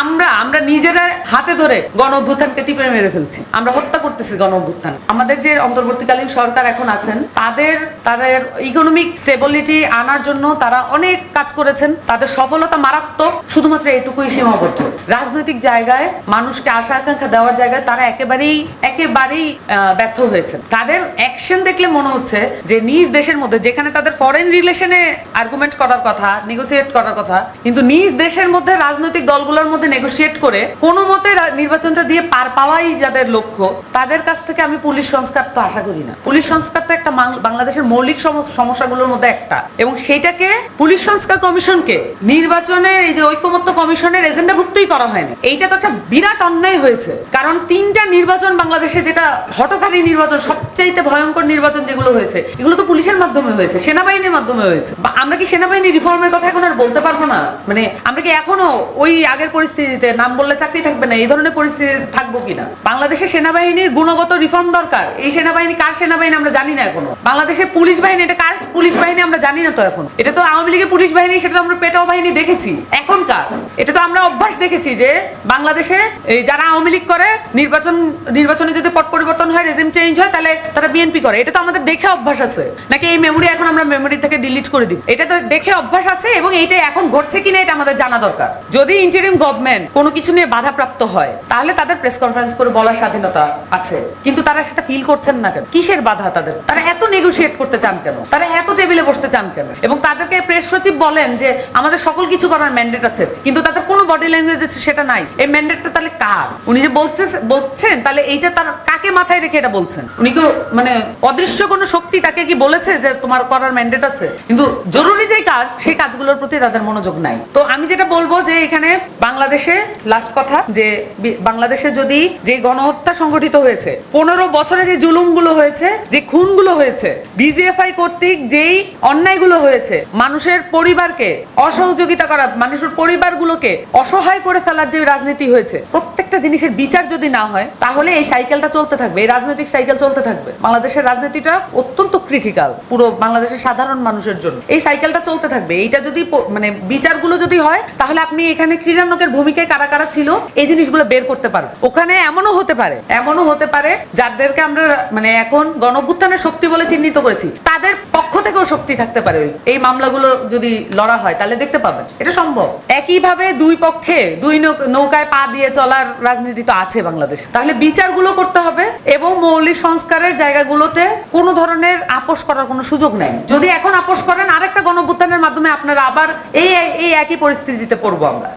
আমরা আমরা নিজেরা হাতে ধরে গণ অভ্যুত্থানকে টিপে মেরে ফেলছি, আমরা হত্যা করতেছি গণ অভ্যুত্থান। আমাদের যে অন্তর্বর্তীকালীন সরকার এখন আছেন তাদের ইকোনমিক স্টেবিলিটি আনার জন্য তারা অনেক কাজ করেছেন, তাদের সফলতা মারাত্মক, শুধুমাত্র এটুকুই সীমাবদ্ধ। রাজনৈতিক জায়গায় মানুষকে আশা আকাঙ্ক্ষা দেওয়ার জায়গায় তারা একেবারেই ব্যর্থ হয়েছেন। তাদের অ্যাকশন দেখলে মনে হচ্ছে যে নিজ দেশের মধ্যে, যেখানে তাদের ফরেন রিলেশনে আর্গুমেন্ট করার কথা, নেগোসিয়েট করার কথা, কিন্তু নিজ দেশের মধ্যে রাজনৈতিক দলগুলোর মধ্যে নেগোসিয়েট করে কোনো মতে নির্বাচনটা দিয়ে পার পাওয়াই যাদের লক্ষ্য, তাদের কাছ থেকে আমি পুলিশ সংস্কার তো আশা করি না। পুলিশ সংস্কার তো একটা বাংলাদেশের মৌলিক সমস্যাগুলোর মধ্যে একটা, এবং সেইটাকে পুলিশ সংস্কার কমিশনকে নির্বাচনের এই যে ঐকমত্য কমিশনের এজেন্ডাভুক্তই করা হয়নি। এইটা তো একটা বিরাট অন্যায় হয়েছে, কারণ 3টা নির্বাচন বাংলাদেশে, যেটা হঠকারী নির্বাচন, সবচাইতে ভয়ঙ্কর নির্বাচন যেগুলো হয়েছে, এগুলো তো পুলিশের মাধ্যমে হয়েছে, সেনাবাহিনীর মাধ্যমে হয়েছে। আমরা কি সেনাবাহিনী রিফর্মের কথা এখন আর বলতে পারবো না? মানে আমরা কি এখনো ওই আগের পরিস্থিতিতে নাম বললে চাকরি থাকবে না, এই ধরনের পরিস্থিতি থাকবো কিনা? বাংলাদেশের সেনাবাহিনীর গুণগত রিফর্ম দরকার। এই সেনাবাহিনী কার সেনাবাহিনী আমরা জানি না এখনো। বাংলাদেশের পুলিশ বাহিনী, এটা কার পুলিশ বাহিনী আমরা জানি না তো এখন। এটা তো আওয়ামী লীগের পুলিশ বাহিনী, সেটা তো আমরা পেটাও বাহিনী দেখেছি। এখনকার এটা তো আমরা অভ্যাস দেখেছি যে বাংলাদেশে যারা আওয়ামী লীগ করে, নির্বাচনে যদি পট পরিবর্তন হয়, রেজিম চেঞ্জ হয়, তাহলে তারা বিএনপি করে। এটা তো আমাদের দেখে অভ্যাস আছে, নাকি এই মেমোরি এখন আমরা মেমোরি থেকে ডিলিট করে দিব? এটা তো দেখে অভ্যাস আছে, এবং এইটা এখন ঘটছে কিনা এটা আমাদের জানা দরকার। যদি ইন্টারিম গভর্নমেন্ট কোনো কিছু নিয়ে বাধাপ্রাপ্ত হয়, তাহলে তাদের প্রেস কনফারেন্স করে বলার স্বাধীনতা আছে, কিন্তু তারা সেটা ফিল করছেন না কেন? কিসের বাধা তাদের? তারা এত নেগোশিয়েট করতে চান কেন? তারা এত টেবিলে বসতে চান কেন? এবং তাদেরকে প্রেস সচিব বলেন যে আমাদের সকল কিছু করার ম্যান্ডেট আছে, কিন্তু তাদের কোনো বডি ল্যাঙ্গুয়েজ সেটা নাই। এই ম্যান্ডেটটা তাহলে কার? উনি যে বলছেন, তাহলে এইটা তার কাকে মাথায় রেখে এটা বলছেন? উনি কি মানে অদৃশ্য কোনো শক্তি তাকে কি বলেছে যে তোমার করার ম্যান্ডেট আছে? কিন্তু জরুরি যে কাজ, সেই কাজগুলোর প্রতি তাদের মনোযোগ নাই। তো আমি যেটা বলবো যে এখানে বাংলাদেশে লাস্ট কথা, যে বাংলাদেশে যদি যে গণহত্যা সংগঠিত হয়েছে, 15 বছরে যে জুলুমগুলো হয়েছে, যে খুনগুলো হয়েছে, ডিজিএফআই কর্তৃক যেই অন্যায়গুলো হয়েছে, মানুষের পরিবারকে অসহযোগিতা করা, মানুষের পরিবারগুলোকে অসহায় করে ফেলার যে রাজনীতি হয়েছে, প্রত্যেকটা জিনিসের বিচার যদি না হয়, তাহলে এই সাইকেলটা চলতে থাকবে, এই রাজনৈতিক সাইকেল চলতে থাকবে। বাংলাদেশের রাজনীতিটা অত্যন্ত ক্রিটিক্যাল পুরো বাংলাদেশের সাধারণ মানুষের জন্য। এই সাইকেলটা চলতে থাকবে। এইটা যদি মানে বিচারগুলো যদি হয়, তাহলে আপনি এখানে ক্রীড়ানকের ভূমিকায় কারা কারা ছিল এই জিনিসগুলো বের করতে পারবেন। ওখানে এমনও হতে পারে যাদেরকে আমরা মানে এখন গণঅভ্যুত্থানের শক্তি বলে চিহ্নিত করেছি, তাদের পক্ষ থেকেও শক্তি থাকতে পারে। এই মামলাগুলো যদি লড়া হয়, তাহলে দেখতে পাবেন এটা সম্ভব। একইভাবে দুই পক্ষে দুই নৌকায় পা দিয়ে চলার রাজনীতি তো আছে বাংলাদেশ। তাহলে বিচারগুলো করতে হবে, এবং মৌলিক সংস্কারের জায়গাগুলোতে কোনো ধরনের আপোষ করার কোনো সুযোগ নেই। যদি এখন আপোষ করেন, আরেকটা গণঅভ্যুত্থানের মাধ্যমে আপনারা আবার এই একই পরিস্থিতিতে পড়বো আমরা।